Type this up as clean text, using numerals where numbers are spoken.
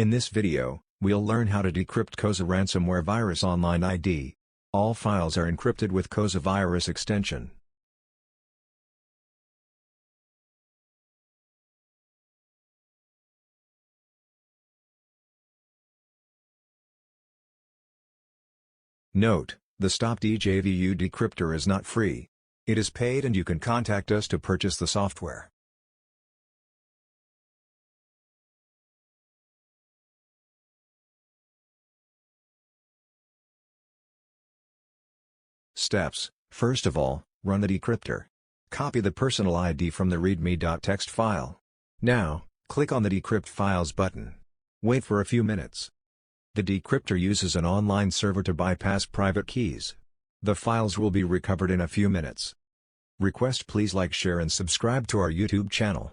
In this video, we'll learn how to decrypt coza ransomware virus online ID. All files are encrypted with coza virus extension. Note: the Stop djvu decryptor is not free. It is paid and you can contact us to purchase the software. Steps: first of all, run the decryptor. Copy the personal ID from the readme.txt file. Now, click on the Decrypt Files button. Wait for a few minutes. The decryptor uses an online server to bypass private keys. The files will be recovered in a few minutes. Request: please like, share and subscribe to our YouTube channel.